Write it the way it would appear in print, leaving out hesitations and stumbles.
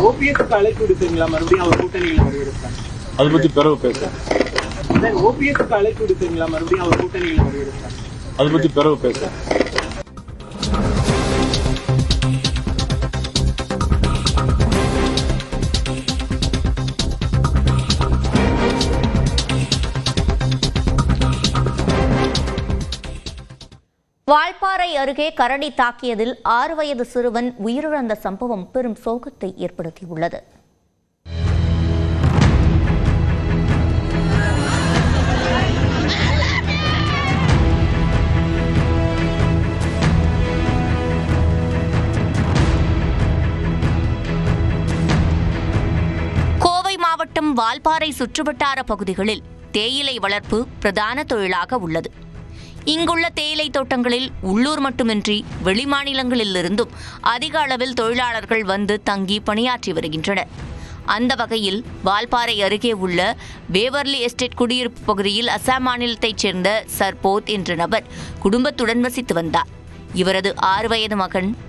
ஓபிஎஸ்க்கு அழைப்பு விடுத்தீங்களா மறுபடியும் அவர் கூட்டணியில் வருவதற்கான? அதை பத்தி பிறகு பேச. ஓபிஎஸ்க்கு அழைப்பு விடுத்தீங்களா மறுபடியும் அவர் கூட்டணியில் வருவதற்கான? அதை பத்தி பிறகு பேச. வால்பாறை அருகே கரடி தாக்கியதில் 6 வயது சிறுவன் உயிரிழந்த சம்பவம் பெரும் சோகத்தை ஏற்படுத்தியுள்ளது. கோவை மாவட்டம் வால்பாறை சுற்றுவட்டார பகுதிகளில் தேயிலை வளர்ப்பு பிரதான தொழிலாக உள்ளது. இங்குள்ள தேயிலை தோட்டங்களில் உள்ளூர் மட்டுமின்றி வெளிமாநிலங்களிலிருந்தும் அதிக அளவில் தொழிலாளர்கள் வந்து தங்கி பணியாற்றி வருகின்றனர். அந்த வகையில் வால்பாறை அருகே உள்ள வேவர்லி எஸ்டேட் குடியிருப்பு பகுதியில் அசாம் மாநிலத்தைச் சேர்ந்த சர்போத் என்ற நபர் குடும்பத்துடன் வசித்து வந்தார். இவரது 6 வயது மகன்